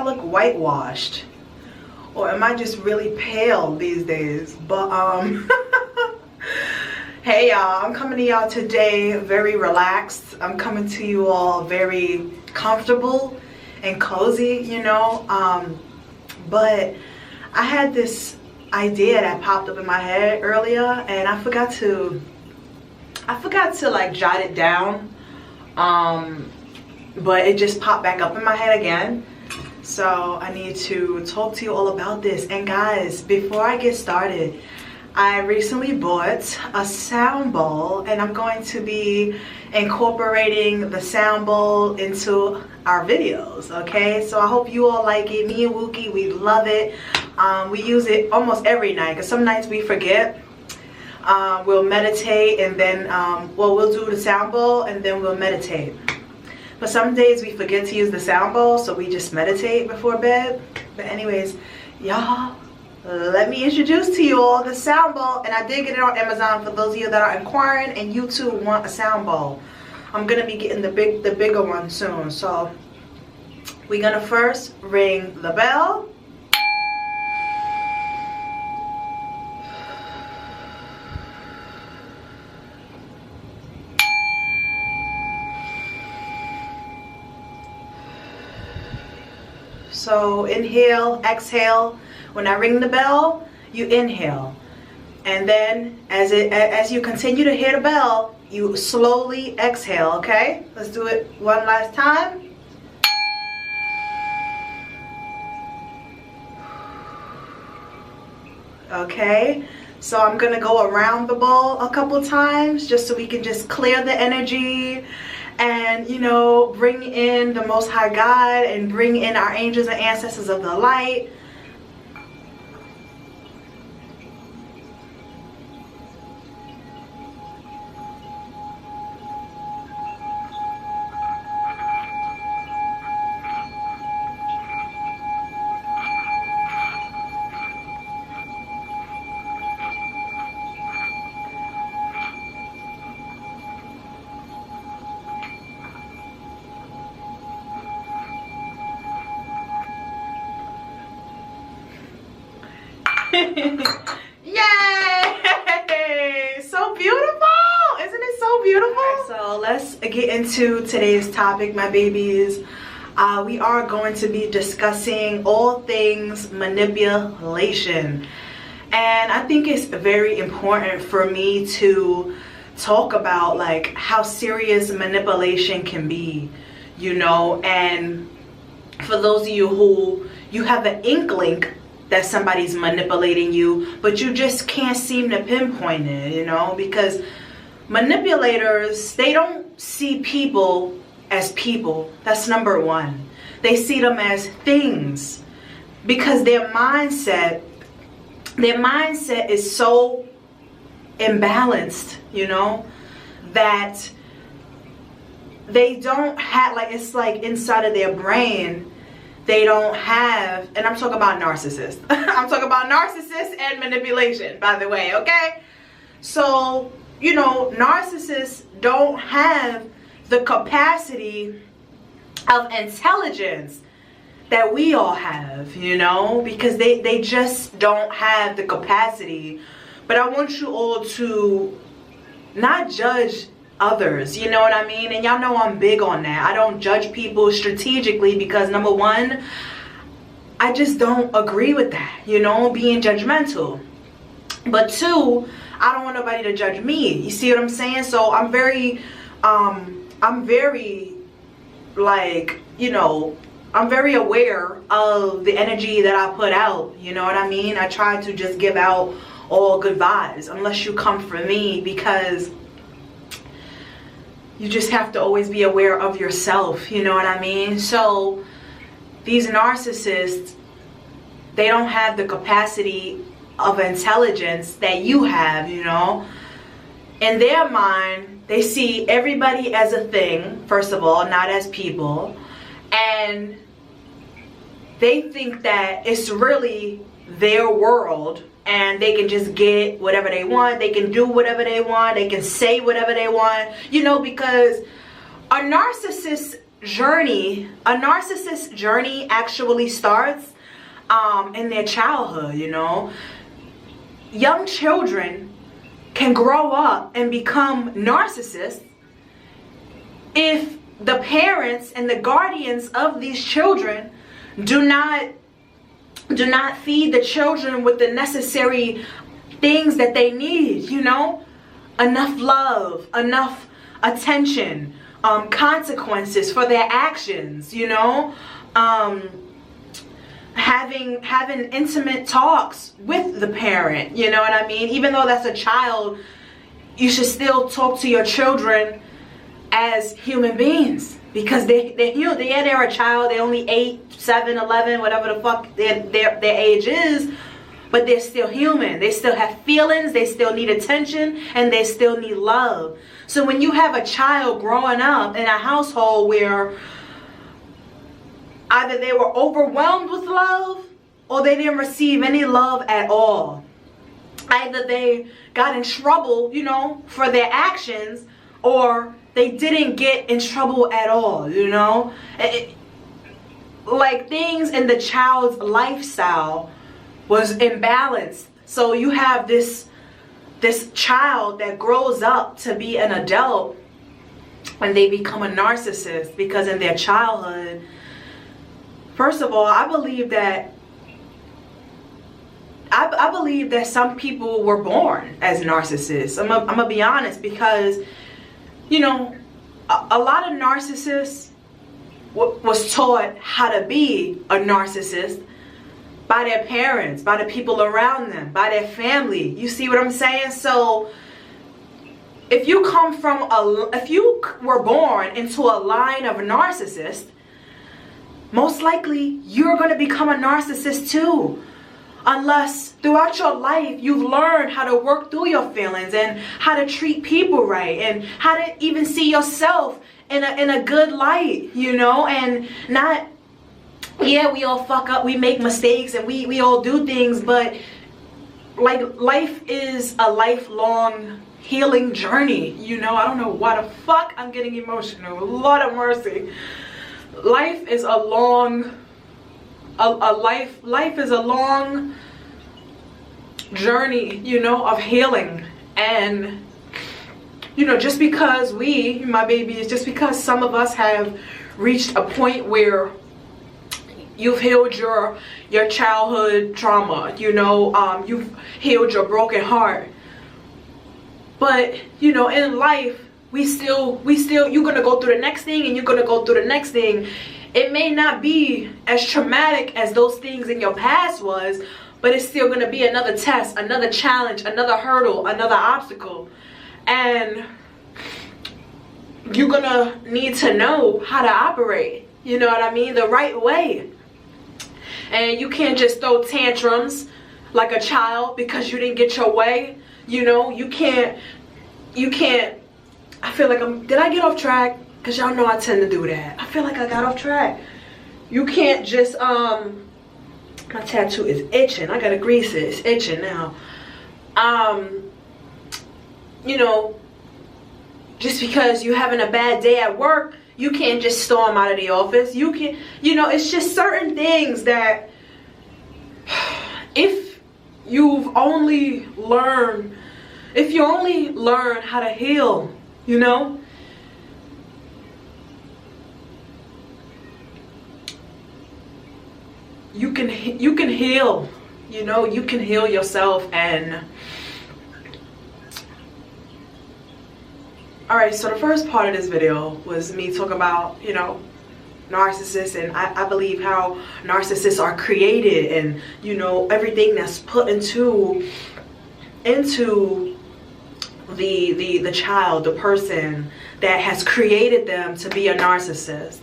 look whitewashed? Or am I just really pale these days? But hey y'all, I'm coming to y'all today very relaxed. I'm coming to you all very comfortable and cozy, you know. But I had this idea that popped up in my head earlier, and I forgot to like jot it down. But it just popped back up in my head again. So I need to talk to you all about this. And guys, before I get started, I recently bought a sound bowl, and I'm going to be incorporating the sound bowl into our videos, okay? So I hope you all like it. Me and Wookie, we love it. We use it almost every night, because some nights we forget. We'll meditate, and then we'll do the sound bowl and then we'll meditate. But some days we forget to use the sound bowl, so we just meditate before bed. But anyways, y'all, let me introduce to you all the sound bowl. And I did get it on Amazon for those of you that are inquiring and you too want a sound bowl. I'm gonna be getting the bigger one soon. So we're gonna first ring the bell. So inhale, exhale. When I ring the bell, you inhale. And then as you continue to hear the bell, you slowly exhale, okay? Let's do it one last time. Okay, so I'm gonna go around the bowl a couple times just so we can just clear the energy and, you know, bring in the Most High God and bring in our angels and ancestors of the light. Yay! So beautiful! Isn't it so beautiful? Right, so let's get into today's topic, my babies. We are going to be discussing all things manipulation. And I think it's very important for me to talk about like how serious manipulation can be, you know. And for those of you who you have an inkling that somebody's manipulating you, but you just can't seem to pinpoint it, you know, because manipulators, they don't see people as people. That's number one. They see them as things, because their mindset is so imbalanced, you know, that they don't have, like, it's like inside of their brain, they don't have, and I'm talking about narcissists. I'm talking about narcissists and manipulation, by the way, okay? So, you know, narcissists don't have the capacity of intelligence that we all have, you know, because they just don't have the capacity. But I want you all to not judge others, you know what I mean? And y'all know I'm big on that. I don't judge people strategically, because number one, I just don't agree with that, you know, being judgmental. But two, I don't want nobody to judge me. You see what I'm saying? So I'm very like, you know, I'm very aware of the energy that I put out, you know what I mean? I try to just give out all good vibes, unless you come for me, because you just have to always be aware of yourself, you know what I mean? So these narcissists, they don't have the capacity of intelligence that you have, you know. In their mind, they see everybody as a thing, first of all, not as people. And they think that it's really their world, and they can just get whatever they want. They can do whatever they want. They can say whatever they want, you know, because a narcissist narcissist journey actually starts in their childhood, you know. Young children can grow up and become narcissists if the parents and the guardians of these children do not feed the children with the necessary things that they need, you know. Enough love, enough attention, consequences for their actions, you know. Having intimate talks with the parent, you know what I mean? Even though that's a child, you should still talk to your children as human beings, because they're a child. They're only 8, 7, 11, whatever the fuck their age is, but they're still human. They still have feelings, they still need attention, and they still need love. So when you have a child growing up in a household where either they were overwhelmed with love or they didn't receive any love at all, either they got in trouble, you know, for their actions, or they didn't get in trouble at all, you know. Like, things in the child's lifestyle was imbalanced. So you have this child that grows up to be an adult and they become a narcissist because in their childhood, first of all, I believe that some people were born as narcissists. I'm gonna be honest, because, you know, a lot of narcissists was taught how to be a narcissist by their parents, by the people around them, by their family. You see what I'm saying? So if you were born into a line of narcissists, most likely you're going to become a narcissist too. Unless throughout your life you've learned how to work through your feelings and how to treat people right and how to even see yourself in a good light, you know, and not, yeah, we all fuck up, we make mistakes, and we all do things, but like, life is a lifelong healing journey, you know. I don't know why the fuck I'm getting emotional. Lord of mercy. Life is a long life is a long journey, you know, of healing. And, you know, just because just because some of us have reached a point where you've healed your childhood trauma, you know, you've healed your broken heart, but, you know, in life, we still you're gonna go through the next thing, and you're gonna go through the next thing. It may not be as traumatic as those things in your past was, but it's still gonna be another test, another challenge, another hurdle, another obstacle, and you're gonna need to know how to operate, you know what I mean, the right way. And you can't just throw tantrums like a child because you didn't get your way, you know. You can't I feel like did I get off track? Because y'all know I tend to do that. I feel like I got off track. You can't just, my tattoo is itching. I gotta grease it. It's itching now. You know, just because you're having a bad day at work, you can't just storm out of the office. You can, you know, it's just certain things that if you only learn how to heal, you know, you can heal, you know, you can heal yourself. And all right, so the first part of this video was me talking about, you know, narcissists, and I believe how narcissists are created, and, you know, everything that's put into the child, the person that has created them to be a narcissist.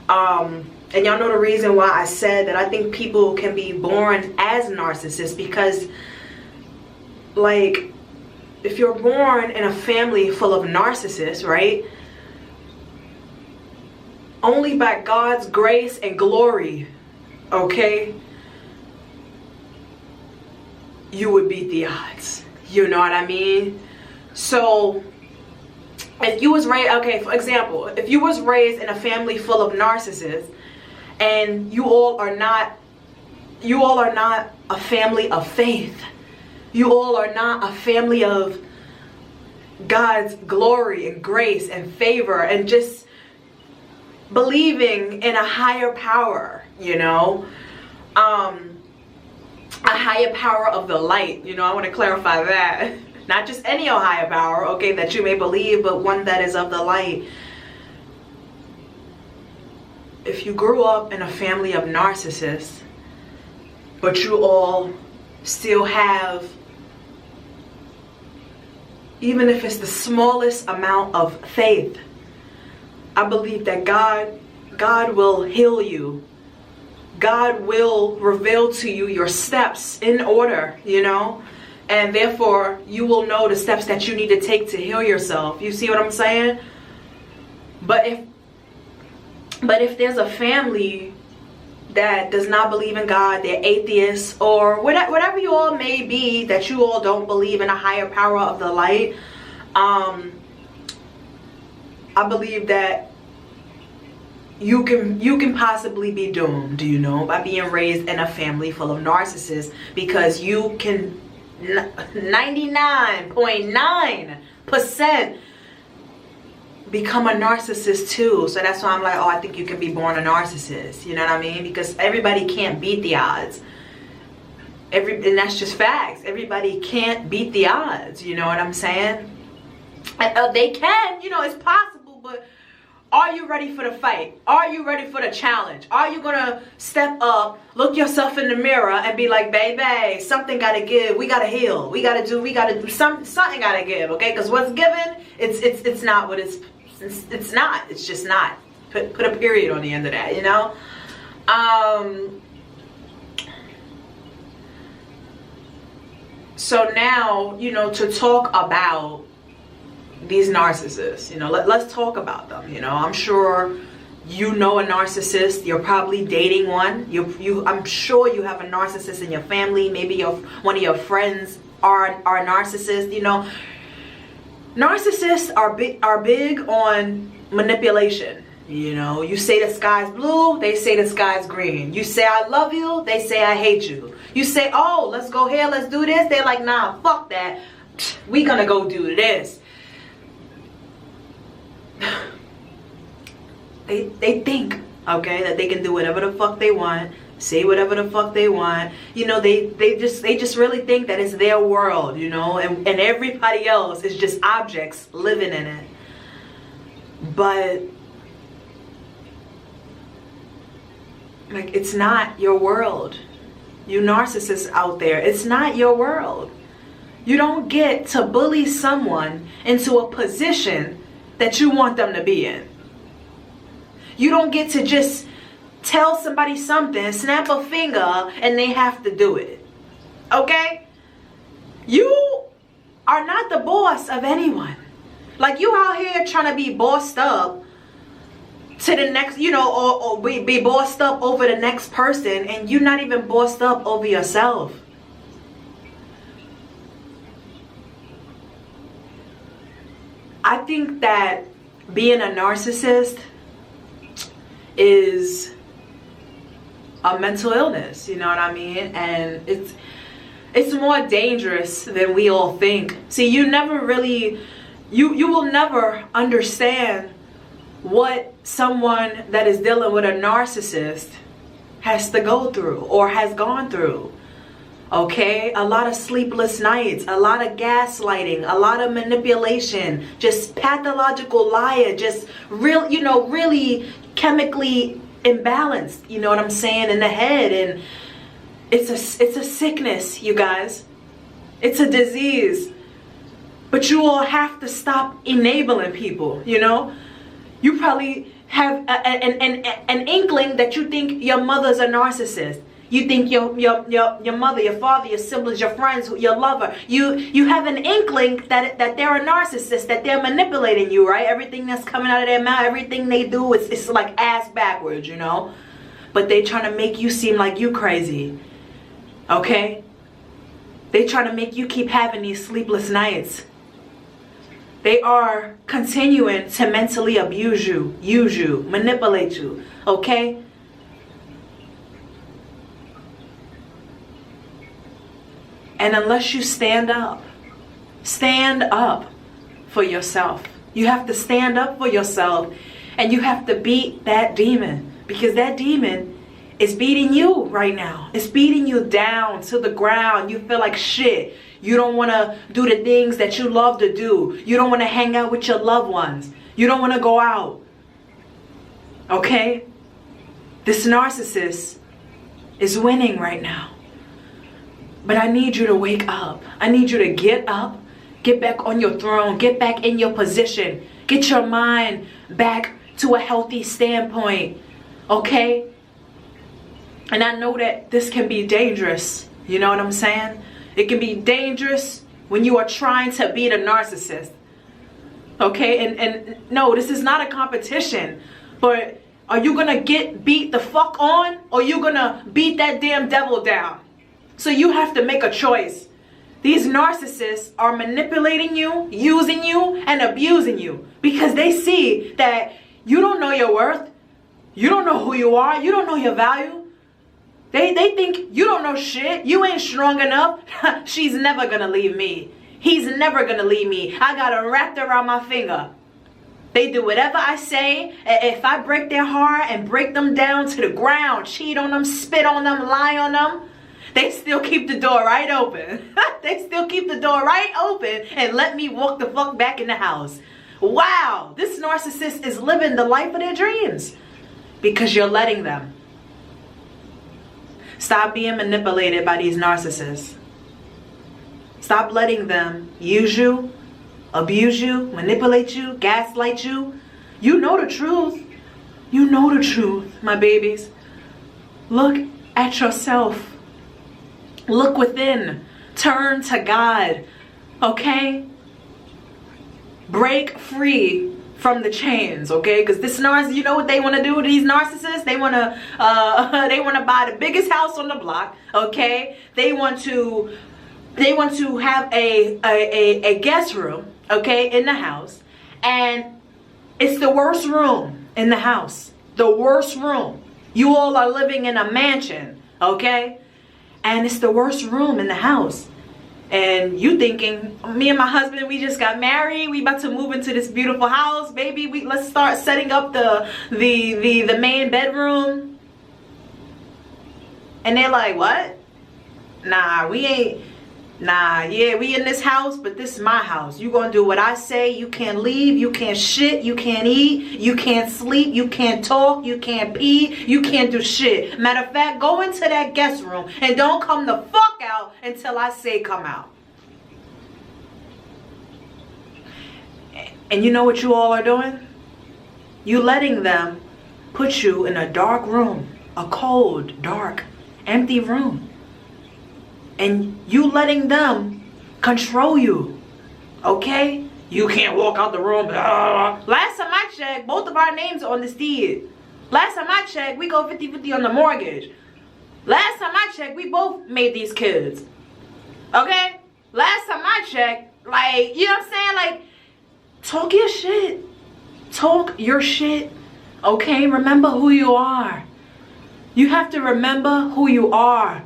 And y'all know the reason why I said that I think people can be born as narcissists, because, like, if you're born in a family full of narcissists, right, only by God's grace and glory, okay, you would beat the odds. You know what I mean? So if you was raised, okay, for example, if you was raised in a family full of narcissists, and you all are not a family of faith, you all are not a family of God's glory and grace and favor and just believing in a higher power, you know, a higher power of the light, you know, I want to clarify that. Not just any old higher power, okay, that you may believe, but one that is of the light. If you grew up in a family of narcissists, but you all still have, even if it's the smallest amount of faith, I believe that God will heal you. God will reveal to you your steps in order, you know, and therefore you will know the steps that you need to take to heal yourself. You see what I'm saying? But if there's a family that does not believe in God, they're atheists, or whatever you all may be, that you all don't believe in a higher power of the light, I believe that you can possibly be doomed, you know, by being raised in a family full of narcissists, because you can 99.9% become a narcissist too. So that's why I'm like, oh, I think you can be born a narcissist, you know what I mean? Because everybody can't beat the odds. And that's just facts. Everybody can't beat the odds, you know what I'm saying? They can, you know, it's possible, but are you ready for the fight? Are you ready for the challenge? Are you gonna step up, look yourself in the mirror and be like, baby, something gotta give, we gotta heal, we gotta do something gotta give, okay? Because what's given, it's not what it's not, it's just not. Put a period on the end of that, you know? So now, you know, to talk about these narcissists, you know, let's talk about them. You know, I'm sure you know a narcissist. You're probably dating one. I'm sure you have a narcissist in your family. Maybe one of your friends are narcissists. You know, narcissists are big on manipulation. You know, you say the sky's blue, they say the sky's green. You say I love you, they say I hate you. You say, oh, let's go here, let's do this. They're like, nah, fuck that. We gonna go do this. They think, okay, that they can do whatever the fuck they want, say whatever the fuck they want. You know, they just really think that it's their world, you know, and everybody else is just objects living in it. But like, it's not your world. You narcissists out there, it's not your world. You don't get to bully someone into a position that you want them to be in. You don't get to just tell somebody something, snap a finger, and they have to do it. Okay? You are not the boss of anyone. Like, you out here trying to be bossed up to the next, you know, or be bossed up over the next person, and you're not even bossed up over yourself. I think that being a narcissist is a mental illness, you know what I mean? And it's more dangerous than we all think. See, you never really, you will never understand what someone that is dealing with a narcissist has to go through or has gone through. Okay, a lot of sleepless nights, a lot of gaslighting, a lot of manipulation, just pathological liar, just real, you know, really chemically imbalanced, you know what I'm saying, in the head. And it's a sickness, you guys. It's a disease. But you all have to stop enabling people, you know. You probably have an inkling that you think your mother's a narcissist. You think your mother, your father, your siblings, your friends, your lover, you have an inkling that they're a narcissist, that they're manipulating you, right? Everything that's coming out of their mouth, everything they do, it's like ass backwards, you know? But they trying to make you seem like you crazy, okay? They trying to make you keep having these sleepless nights. They are continuing to mentally abuse you, use you, manipulate you, okay? And unless you stand up for yourself. You have to stand up for yourself, and you have to beat that demon, because that demon is beating you right now. It's beating you down to the ground. You feel like shit. You don't want to do the things that you love to do. You don't want to hang out with your loved ones. You don't want to go out. Okay? This narcissist is winning right now. But I need you to wake up. I need you to get up. Get back on your throne. Get back in your position. Get your mind back to a healthy standpoint. Okay? And I know that this can be dangerous. You know what I'm saying? It can be dangerous when you are trying to beat a narcissist. Okay? And no, this is not a competition. But are you going to get beat the fuck on? Or are you going to beat that damn devil down? So you have to make a choice. These narcissists are manipulating you, using you, and abusing you. Because they see that you don't know your worth. You don't know who you are. You don't know your value. They think you don't know shit. You ain't strong enough. She's never gonna leave me. He's never gonna leave me. I got her wrapped around my finger. They do whatever I say. If I break their heart and break them down to the ground, cheat on them, spit on them, lie on them, they still keep the door right open. They still keep the door right open and let me walk the fuck back in the house. Wow, this narcissist is living the life of their dreams because you're letting them. Stop being manipulated by these narcissists. Stop letting them use you, abuse you, manipulate you, gaslight you. You know the truth. You know the truth, my babies. Look at yourself. Look within. Turn to God. Okay? Break free from the chains, okay? Because this narcissist, you know what they want to do to these narcissists? They want to buy the biggest house on the block, okay? They want to have a guest room, okay, in the house, and it's the worst room in the house. The worst room. You all are living in a mansion, okay? And it's the worst room in the house. And you thinking, me and my husband, we just got married. We about to move into this beautiful house, baby. Let's start setting up the main bedroom. And they're like, what? Nah, we ain't. Nah, yeah, we in this house, but this is my house. You gonna do what I say. You can't leave. You can't shit. You can't eat. You can't sleep. You can't talk. You can't pee. You can't do shit. Matter of fact, go into that guest room and don't come the fuck out until I say come out. And you know what you all are doing? You letting them put you in a dark room. A cold, dark, empty room. And you letting them control you, okay? You can't walk out the room. Last time I checked, both of our names are on this deed. Last time I checked, we go 50-50 on the mortgage. Last time I checked, we both made these kids, okay? Last time I checked, like, you know what I'm saying? Like, talk your shit. Talk your shit, okay? Remember who you are. You have to remember who you are.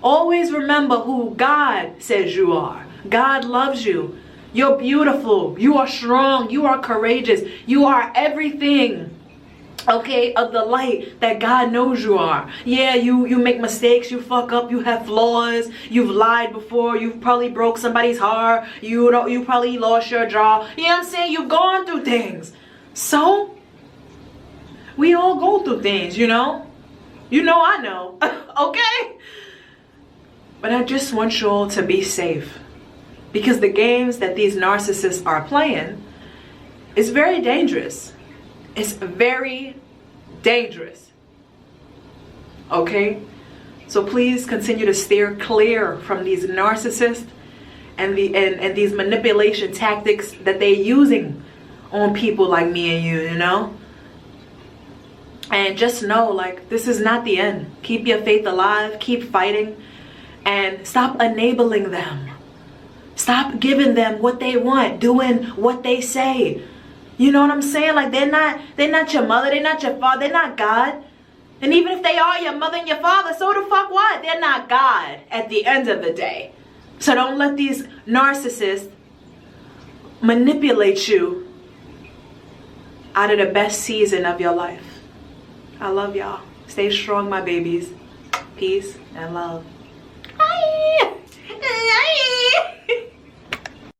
Always remember who God says you are. God loves you. You're beautiful. You are strong. You are courageous. You are everything, okay, of the light that God knows you are. Yeah, you make mistakes. You fuck up. You have flaws. You've lied before. You've probably broke somebody's heart. You probably lost your jaw. You know what I'm saying? You've gone through things. So, we all go through things, you know? You know I know. Okay? But I just want you all to be safe. Because the games that these narcissists are playing is very dangerous. It's very dangerous. Okay? So please continue to steer clear from these narcissists and these manipulation tactics that they're using on people like me and you know? And just know, like, this is not the end. Keep your faith alive. Keep fighting. And stop enabling them. Stop giving them what they want, doing what they say. You know what I'm saying? Like, they're not your mother, they're not your father, they're not God. And even if they are your mother and your father, so the fuck what? They're not God at the end of the day. So don't let these narcissists manipulate you out of the best season of your life. I love y'all. Stay strong, my babies. Peace and love.